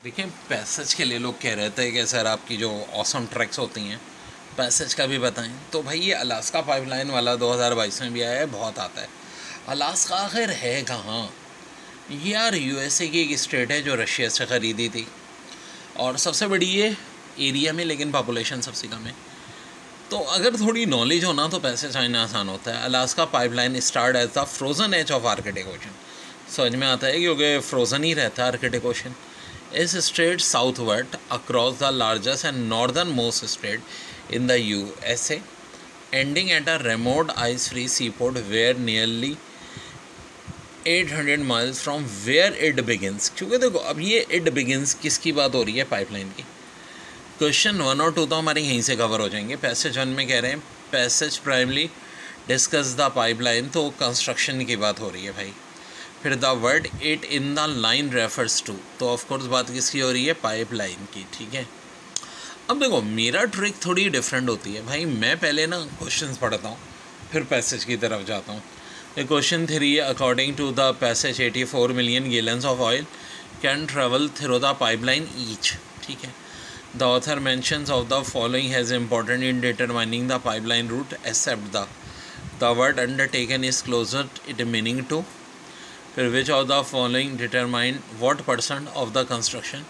देखिए, पैसेज के लिए लोग कह रहे थे कि सर आपकी जो ऑसम ट्रैक्स होती हैं पैसेज का भी बताएं। तो भाई ये अलास्का पाइपलाइन वाला 2022 में भी आया है, बहुत आता है। अलास्का आखिर है कहाँ? ये यार यूएसए की एक स्टेट है जो रशिया से ख़रीदी थी और सबसे बड़ी ये एरिया में, लेकिन पॉपुलेशन सबसे कम है। तो अगर थोड़ी नॉलेज हो ना तो पैसे चाहना आसान होता है। Alaska pipeline start as the frozen edge of Arctic Ocean. समझ में आता है क्योंकि फ्रोज़न ही रहता है Arctic Ocean. is straight southward across the largest and northernmost state in the USA, ending at a remote ice-free seaport where nearly 800 miles from where it begins। क्योंकि देखो अब ये it begins किसकी बात हो रही है? पाइपलाइन की। क्वेश्चन 1 और 2 तो हमारे यहीं से कवर हो जाएंगे। पैसेज 1 में कह रहे हैं passage primarily discuss the pipeline, तो कंस्ट्रक्शन की बात हो रही है भाई। फिर the word it in the line refers to, तो ऑफकोर्स बात किसकी हो रही है? पाइपलाइन की। ठीक है, अब देखो मेरा ट्रिक थोड़ी डिफरेंट होती है भाई। मैं पहले ना क्वेश्चंस पढ़ता हूँ फिर पैसेज की तरफ जाता हूँ। Question 3, according to the passage 84 million gallons of oil can travel through the pipeline each. ठीक है, the author mentions of the following has important in determining the pipeline route except the word undertaken is closer it meaning to. फिर which of the following determine what percent of the construction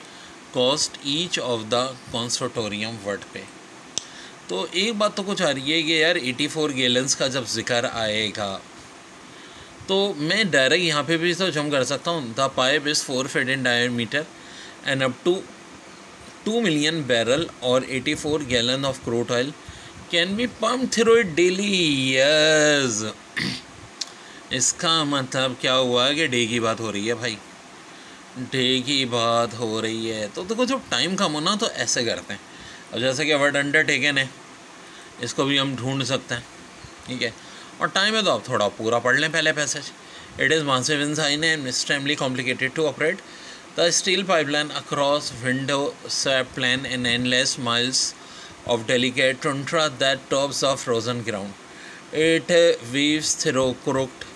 cost each of the consortium word pay. तो एक बात तो कुछ आ रही है कि यार 84 गैलन्स का जब जिक्र आएगा तो मैं डायरेक्ट यहाँ पे भी तो जम कर सकता हूँ। The pipe is 4 feet in diameter and up to 2 million barrel और 84 gallon of crude oil can be pump through it daily. Yes, इसका मतलब क्या हुआ कि डे की बात हो रही है भाई, डे की बात हो रही है। तो देखो जब टाइम कम हो ना तो ऐसे करते हैं। अब जैसे कि वर्ड अंडरटेकन है, इसको भी हम ढूंढ सकते हैं। ठीक है, और टाइम है तो आप थोड़ा पूरा पढ़ लें पहले passage. It is massive in size and extremely complicated to operate the steel pipeline across windswept plain and endless miles of delicate tundra that tops of frozen ground. It weaves through crooked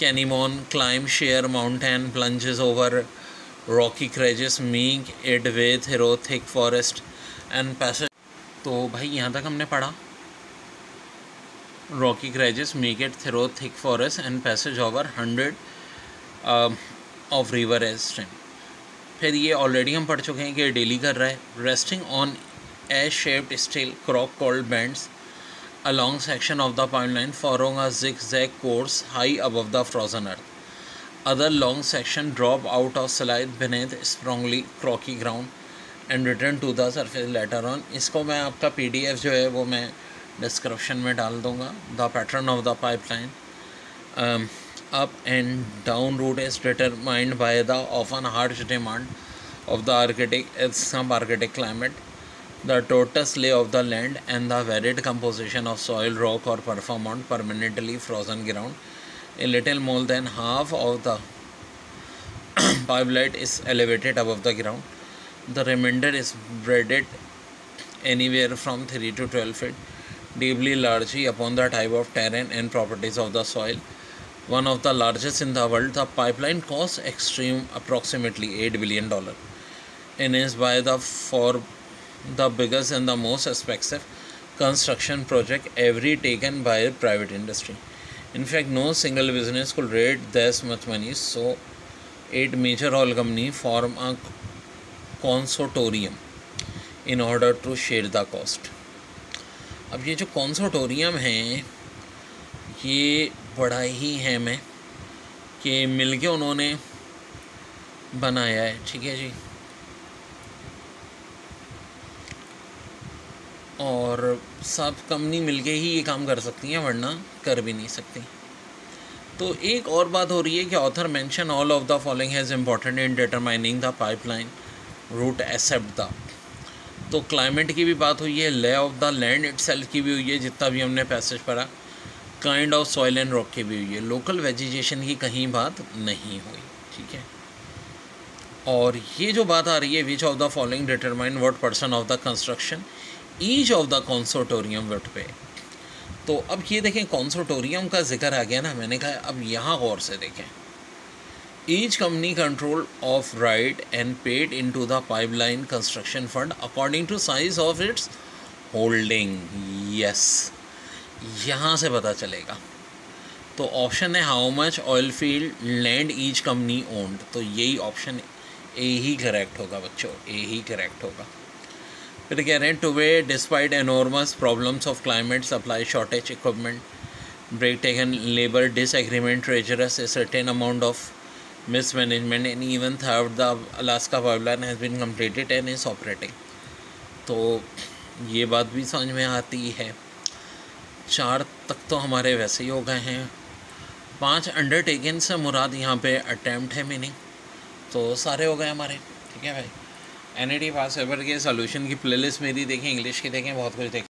Canyon, climb sheer mountain, plunges over rocky cragges, make it way through thick forest and passage। तो भाई यहाँ तक हमने पढ़ा rocky cragges, make it through thick forest and passage over 100 of river as stream। फिर ये already हम पढ़ चुके हैं कि डेली कर रहा है। resting on S-shaped steel crock called bands along section of the pipeline following a zigzag course high above the frozen earth. Other long section drop out of slide beneath strongly rocky ground and return to the surface later on। इसको मैं आपका PDF जो है वो मैं description में डाल दूँगा। The pattern of the pipeline up and down route is determined by the often harsh demand of the subarctic climate, the tortuous lay of the land and the varied composition of soil, rock or perform on permanently frozen ground. A little more than half of the pipeline is elevated above the ground. The remainder is bedded anywhere from 3 to 12 feet deeply, largely upon the type of terrain and properties of the soil. One of the largest in the world, the pipeline costs approximately $8 billion and is by the biggest and the most expensive construction project ever taken by private industry. In fact, no single business could raise this much money, so 8 major oil companies form a consortium in order to share the cost। अब ये जो consortium है ये बड़ा ही है में कि मिलके उन्होंने बनाया है। ठीक है जी, और सब कंपनी मिलके ही ये काम कर सकती हैं वरना कर भी नहीं सकती। तो एक और बात हो रही है कि author mention all of the following has important in determining the pipeline route except the. तो क्लाइमेट की भी बात हुई है, lay off the land itself की भी हुई है जितना भी हमने पैसेज पढ़ा, kind of soil and rock की भी हुई है, लोकल वेजिटेशन की कहीं बात नहीं हुई। ठीक है, और ये जो बात आ रही है विच of the following determine what percent of the construction each of the consortium word pay. तो अब ये देखें कंसोर्टियम का जिक्र आ गया ना, मैंने कहा अब यहाँ गौर से देखें each company control of right and paid in to the pipeline construction fund according to size of its holding. Yes, यहाँ से पता चलेगा। तो ऑप्शन है how much oil field land each company owned, तो यही ऑप्शन ए ही करेक्ट होगा बच्चों, ए ही करेक्ट होगा। फिर कह रहे हैं today despite enormous problems of climate, supply shortage, equipment break taken, labour disagreement, treacherous, a certain amount of mismanagement and even theft the Alaska pipeline has been completed and is operating. तो ये बात भी समझ में आती है। 4 तक तो हमारे वैसे ही हो गए हैं। 5 अंडरटेकिंग से मुराद यहाँ पे अटैम्प्ट है मीनिंग, तो सारे हो गए हमारे। ठीक है भाई, NET पास पेपर के सॉल्यूशन की प्लेलिस्ट मेरी देखें, इंग्लिश की देखें, बहुत कुछ देखें।